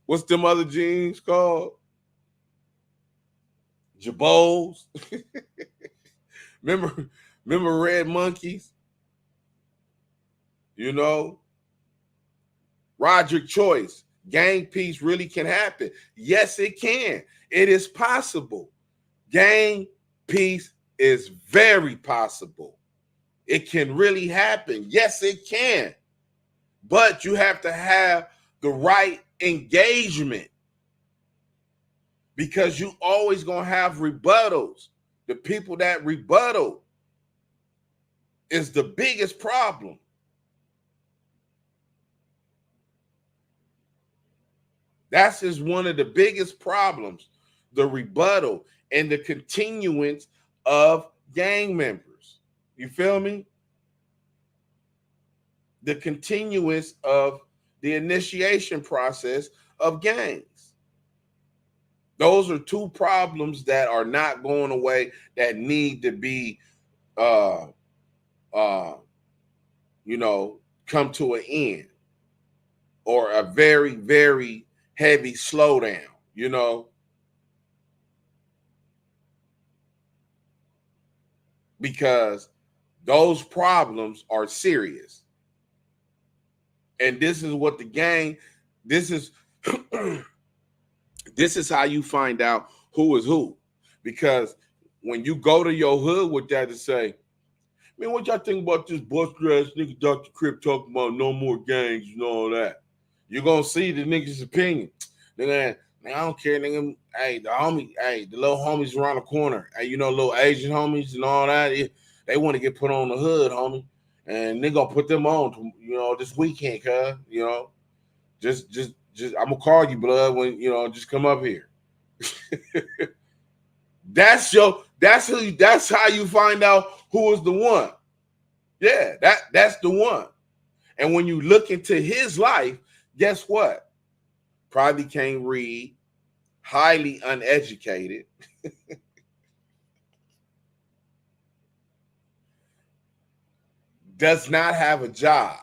what's them other jeans called? Jabos. remember red monkeys? You know, Roger Choice, gang peace really can happen. Yes, it can. It is possible. Gang peace is very possible. It can really happen. Yes, it can. But you have to have the right engagement, because you always going to have rebuttals. The people that rebuttal is the biggest problem. That's just one of the biggest problems, the rebuttal and the continuance of gang members. You feel me? The continuance of the initiation process of gangs. Those are two problems that are not going away, that need to be, come to an end, or a very, very heavy slowdown, because those problems are serious. And this is what this is how you find out who is who. Because when you go to your hood with that to say, man, what y'all think about this buster ass nigga Dr. Crip talking about no more gangs and all that? You're gonna see the nigga's opinion. Nigga, man, I don't care, nigga. Hey, the little homies around the corner. Hey, little Asian homies and all that. They want to get put on the hood, homie. And they gonna put them on, this weekend, cuz, just I'm gonna call you, blood, when just come up here. That's how you find out who is the one. Yeah, that's the one. And when you look into his life, guess what? Probably can't read, highly uneducated. Does not have a job,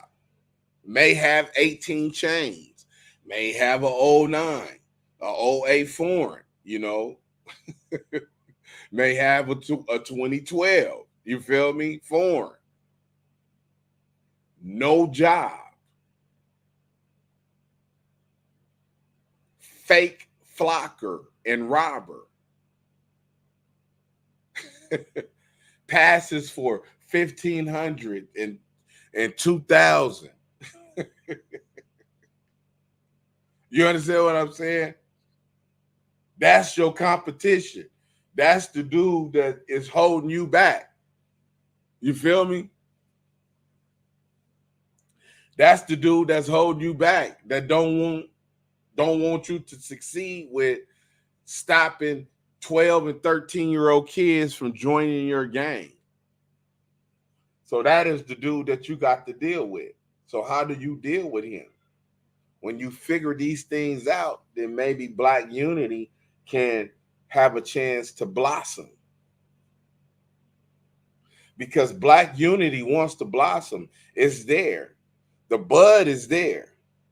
may have 18 chains, may have an 09, a '08 foreign, you know, may have a 2012. You feel me? Foreign. No job. Fake flocker and robber. Passes for 1,500 and 2,000. You understand what I'm saying? That's your competition. That's the dude that is holding you back. You feel me? That's the dude that's holding you back, that don't want you to succeed with stopping 12 and 13-year-old kids from joining your gang. So that is the dude that you got to deal with. So how do you deal with him? When you figure these things out, then maybe Black unity can have a chance to blossom. Because Black unity wants to blossom. It's there. The bud is there.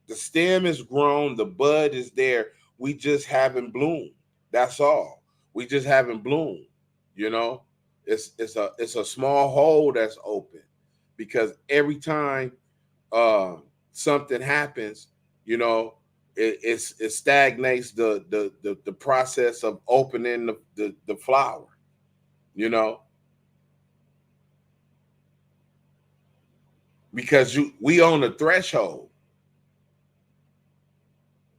The stem is grown. The bud is there. We just haven't bloomed. That's all. We just haven't bloomed. You know, it's a small hole that's open, because every time something happens, you know, it stagnates the process of opening the flower. You know, because we on the threshold.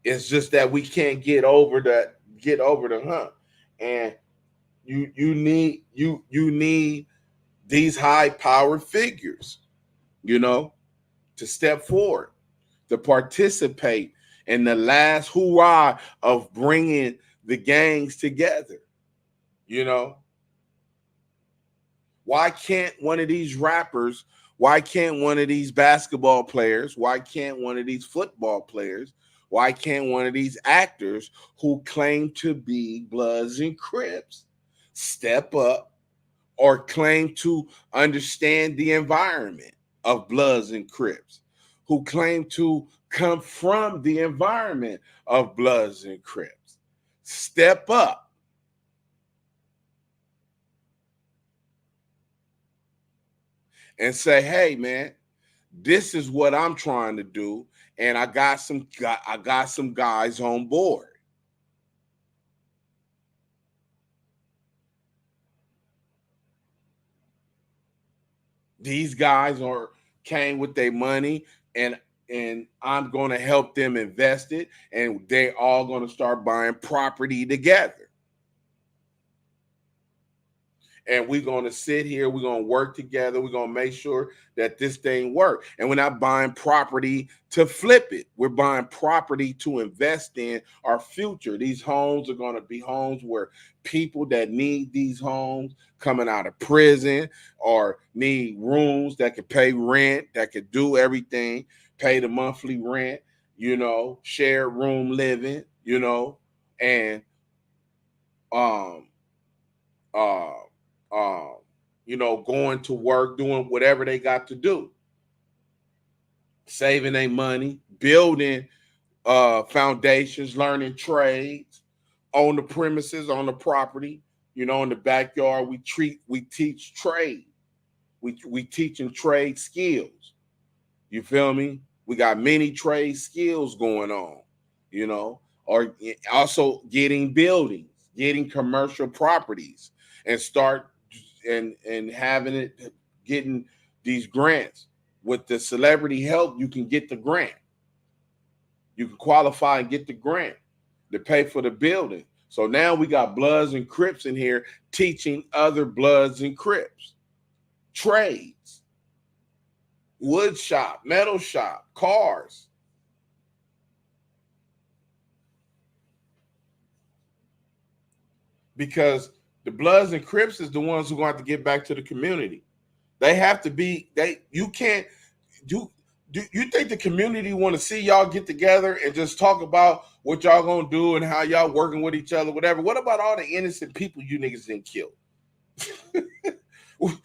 It's just that we can't get over the hump, and you need these high powered figures, you know, to step forward, to participate in the last hoorah of bringing the gangs together. You know, why can't one of these rappers? Why can't one of these basketball players? Why can't one of these football players? Why can't one of these actors who claim to be Bloods and Crips step up, or claim to understand the environment of Bloods and Crips, who claim to come from the environment of Bloods and Crips? Step up. And say, hey, man, this is what I'm trying to do, and I got some guys on board. These guys came with their money, and I'm going to help them invest it, and they all going to start buying property together. And we're going to sit here, we're going to work together, we're going to make sure that this thing works. And we're not buying property to flip it. We're buying property to invest in our future. These homes are going to be homes where people that need these homes coming out of prison, or need rooms that can pay rent, that could do everything, pay the monthly rent, you know, share room living, you know, and you know, going to work, doing whatever they got to do, saving their money, building foundations, learning trades on the premises, on the property, you know, in the backyard. We teach trade. We teaching trade skills. You feel me? We got many trade skills going on, you know, or also getting buildings, getting commercial properties, and start and having it, getting these grants. With the celebrity help, you can get the grant. You can qualify and get the grant to pay for the building. So now we got Bloods and Crips in here teaching other Bloods and Crips trades, wood shop, metal shop, cars. Because the Bloods and Crips is the ones who are going to have to get back to the community. They have to be, you can't do you think the community want to see y'all get together and just talk about what y'all gonna do and how y'all working with each other, whatever? What about all the innocent people you niggas didn't kill?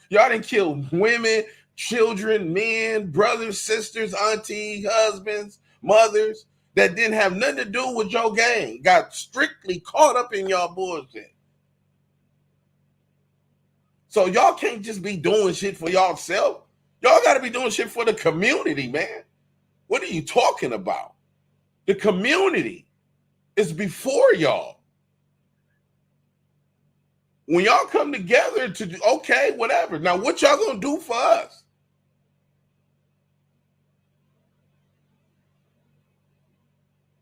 Y'all didn't kill women, children, men, brothers, sisters, aunties, husbands, mothers. that didn't have nothing to do with your gang got strictly caught up in y'all bullshit. So y'all can't just be doing shit for y'allself. Y'all got to be doing shit for the community, man. What are you talking about? The community is before y'all. When y'all come together to do, okay, whatever. Now, what y'all gonna do for us?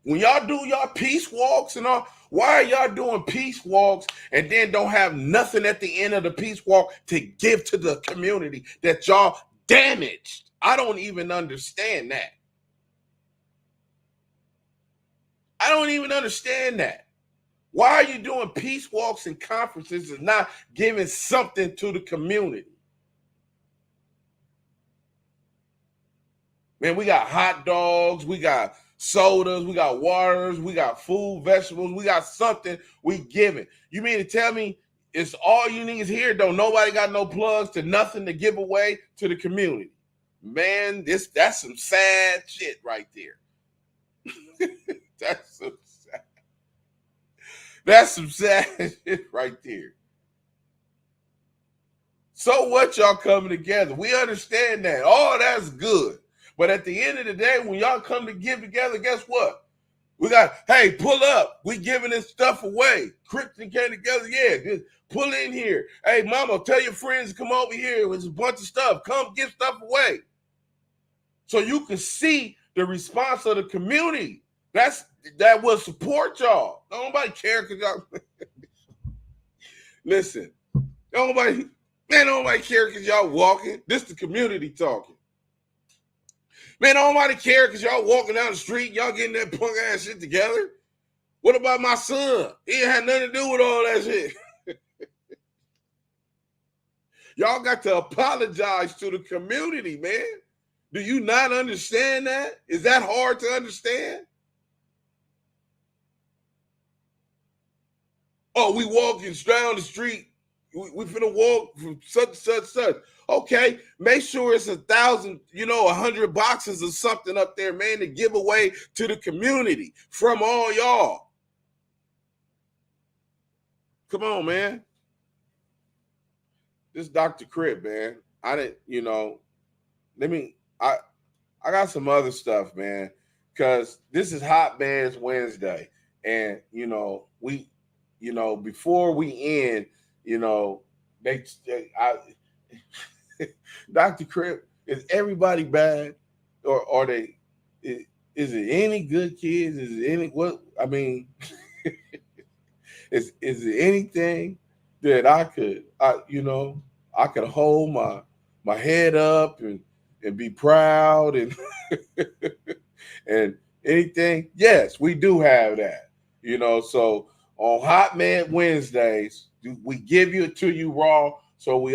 When y'all do y'all peace walks and all, why are y'all doing peace walks and then don't have nothing at the end of the peace walk to give to the community that y'all damaged? I don't even understand that. I don't even understand that. Why are you doing peace walks and conferences and not giving something to the community? Man, we got hot dogs, we got sodas, we got waters, we got food, vegetables, we got something we giving. You mean to tell me it's all you niggas here, though nobody got no plugs to nothing to give away to the community? Man, that's some sad shit right there. That's some sad shit right there. So what y'all coming together? We understand that. Oh, that's good. But at the end of the day, when y'all come to give together, guess what? We got, hey, pull up. We giving this stuff away. Crip and came together. Yeah, just pull in here. Hey, mama, tell your friends to come over here. There's a bunch of stuff. Come give stuff away. So you can see the response of the community. That will support y'all. Nobody care because y'all listen. Nobody care because y'all walking. This the community talking. Man, nobody care because y'all walking down the street, y'all getting that punk ass shit together. What about my son? He ain't had nothing to do with all that shit. Y'all got to apologize to the community, man. Do you not understand that? Is that hard to understand? Oh, we walking down the street. We finna walk from such. Okay, make sure it's 1,000, 100 boxes or something up there, man, to give away to the community from all y'all. Come on, man. This Dr. Crip, man. I didn't, I got some other stuff, man, because this is Hot Bands Wednesday. And, before we end, Dr. Crip, is everybody bad? Or are they, is it any good kids? Is it any, what, I mean, is it anything that I could hold my head up and be proud and and anything? Yes, we do have that, so on Hot Man Wednesdays, we give it to you raw. So we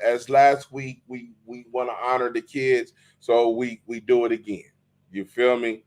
as last week, we want to honor the kids. So we do it again. You feel me?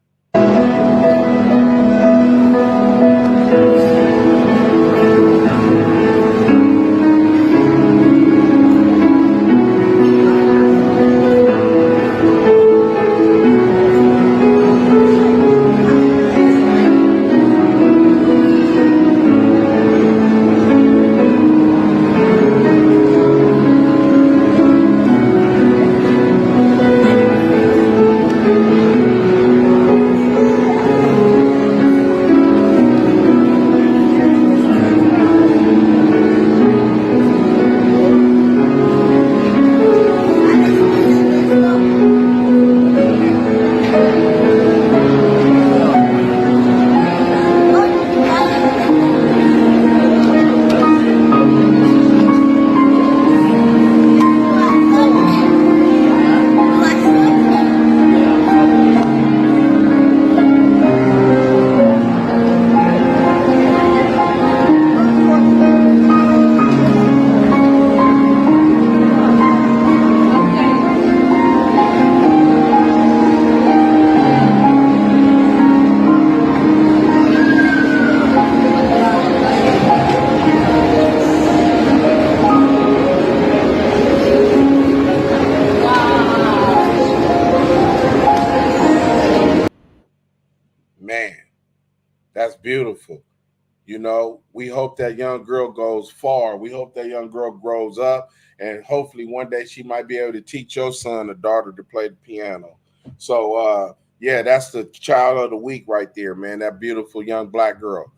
You know, we hope that young girl goes far. We hope that young girl grows up, and hopefully one day she might be able to teach your son or daughter to play the piano. So, yeah, that's the child of the week right there, man. That beautiful young black girl.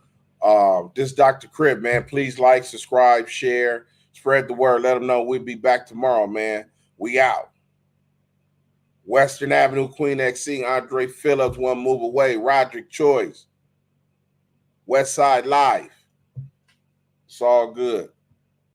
This Dr. Crip, man. Please like, subscribe, share, spread the word. Let them know we'll be back tomorrow, man. We out. Western Avenue, Queen XC, Andre Phillips, One Move Away, Roderick Choice, West Side Live. It's all good.